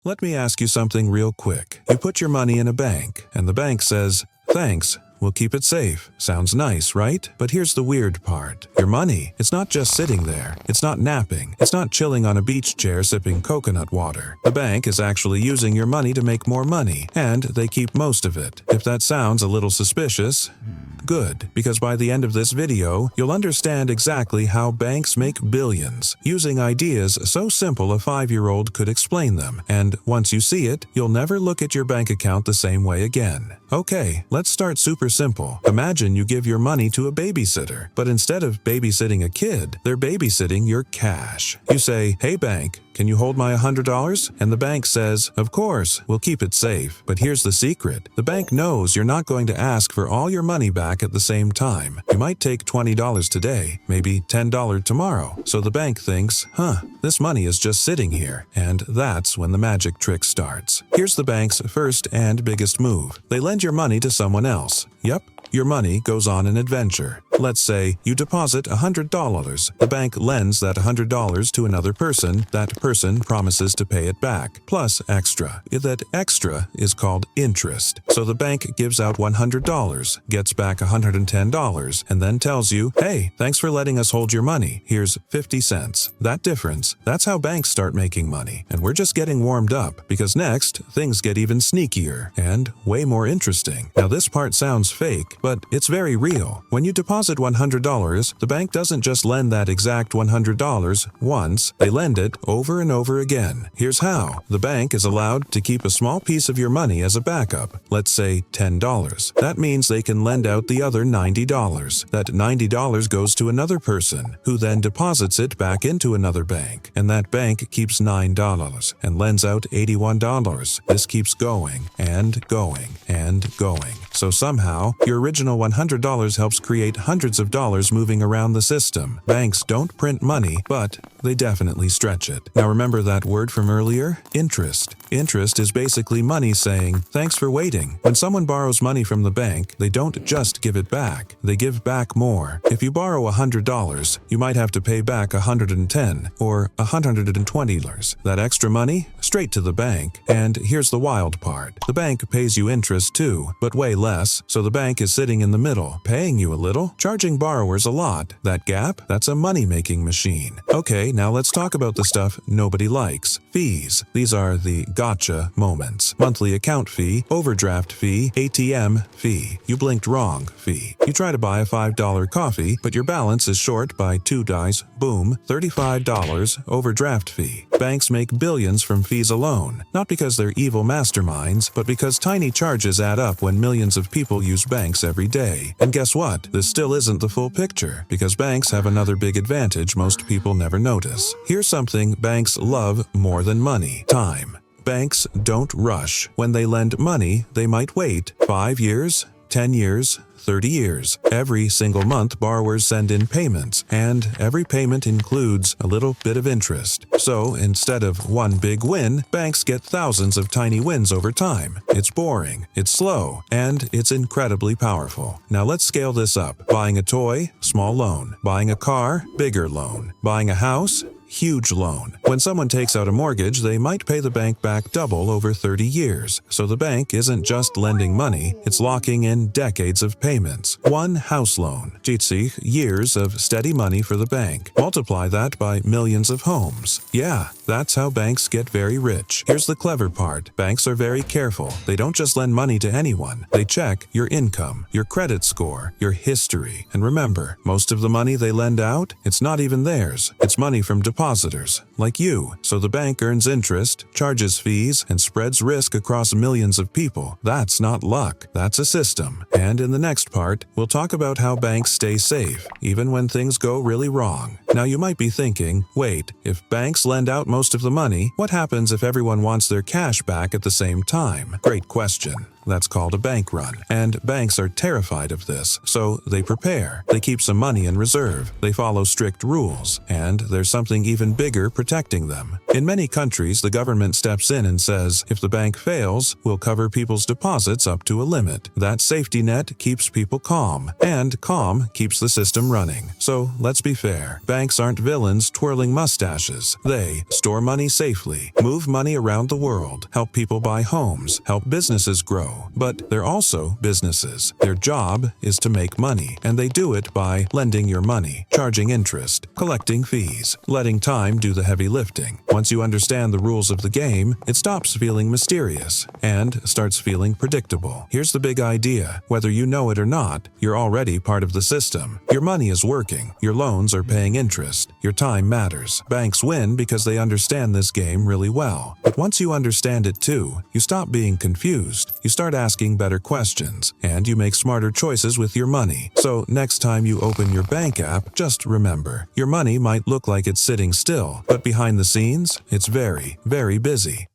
Let me ask you something real quick. You put your money in a bank, and the bank says, "Thanks. We'll keep it safe." Sounds nice, right? But here's the weird part. Your money, it's not just sitting there. It's not napping. It's not chilling on a beach chair sipping coconut water. The bank is actually using your money to make more money, and they keep most of it. If that sounds a little suspicious, good, because by the end of this video, you'll understand exactly how banks make billions, using ideas so simple a 5-year-old could explain them. And once you see it, you'll never look at your bank account the same way again. Okay, let's start super simple. Imagine you give your money to a babysitter, but instead of babysitting a kid, they're babysitting your cash. You say, "Hey bank, can you hold my $100? And the bank says, "Of course, we'll keep it safe." But here's the secret. The bank knows you're not going to ask for all your money back at the same time. You might take $20 today, maybe $10 tomorrow. So the bank thinks, this money is just sitting here. And that's when the magic trick starts. Here's the bank's first and biggest move. They lend your money to someone else. Yep. Your money goes on an adventure. Let's say you deposit $100. The bank lends that $100 to another person. That person promises to pay it back, plus extra. That extra is called interest. So the bank gives out $100, gets back $110, and then tells you, "Hey, thanks for letting us hold your money. Here's 50 cents. That difference, that's how banks start making money. And we're just getting warmed up, because next, things get even sneakier and way more interesting. Now this part sounds fake, but it's very real. When you deposit $100, the bank doesn't just lend that exact $100 once, they lend it over and over again. Here's how. The bank is allowed to keep a small piece of your money as a backup, let's say $10. That means they can lend out the other $90. That $90 goes to another person, who then deposits it back into another bank, and that bank keeps $9 and lends out $81. This keeps going and going and going. So somehow, your original $100 helps create hundreds of dollars moving around the system. Banks don't print money, but they definitely stretch it. Now remember that word from earlier? Interest. Interest is basically money saying, "Thanks for waiting." When someone borrows money from the bank, they don't just give it back. They give back more. If you borrow $100, you might have to pay back $110 or $120. That extra money? Straight to the bank. And here's the wild part. The bank pays you interest too, but way less, so the bank is sitting in the middle, paying you a little, charging borrowers a lot. That gap? That's a money-making machine. Okay, now let's talk about the stuff nobody likes. Fees. These are the gotcha moments. Monthly account fee, overdraft fee, ATM fee. You blinked wrong fee. You try to buy a $5 coffee, but your balance is short by 2 dice. Boom, $35 overdraft fee. Banks make billions from fees alone, not because they're evil masterminds, but because tiny charges add up when millions of people use banks every day. And guess what? This still isn't the full picture, because banks have another big advantage most people never notice. Here's something banks love more than money: time. Banks don't rush. When they lend money, they might wait 5 years, 10 years, 30 years. Every single month, borrowers send in payments, and every payment includes a little bit of interest. So instead of one big win, banks get thousands of tiny wins over time. It's boring, it's slow, and it's incredibly powerful. Now let's scale this up. Buying a toy, small loan. Buying a car, bigger loan. Buying a house, huge loan. When someone takes out a mortgage, they might pay the bank back double over 30 years. So the bank isn't just lending money, it's locking in decades of payments. One house loan. Jitsi, years of steady money for the bank. Multiply that by millions of homes. Yeah, that's how banks get very rich. Here's the clever part. Banks are very careful. They don't just lend money to anyone. They check your income, your credit score, your history. And remember, most of the money they lend out, it's not even theirs. It's money from depositors, like you. So the bank earns interest, charges fees, and spreads risk across millions of people. That's not luck. That's a system. And in the next part, we'll talk about how banks stay safe, even when things go really wrong. Now you might be thinking, wait, if banks lend out most of the money, what happens if everyone wants their cash back at the same time? Great question. That's called a bank run. And banks are terrified of this, so they prepare. They keep some money in reserve. They follow strict rules. And there's something even bigger protecting them. In many countries, the government steps in and says, if the bank fails, we'll cover people's deposits up to a limit. That safety net keeps people calm, and calm keeps the system running. So let's be fair. Banks aren't villains twirling mustaches. They store money safely, move money around the world, help people buy homes, help businesses grow. But they're also businesses. Their job is to make money, and they do it by lending your money, charging interest, collecting fees, letting time do the heavy lifting. Once you understand the rules of the game, it stops feeling mysterious and starts feeling predictable. Here's the big idea. Whether you know it or not, you're already part of the system. Your money is working. Your loans are paying interest. Your time matters. Banks win because they understand this game really well. But once you understand it too, you stop being confused. You start asking better questions, and you make smarter choices with your money. So next time you open your bank app, just remember, your money might look like it's sitting still, but behind the scenes, it's very, very busy.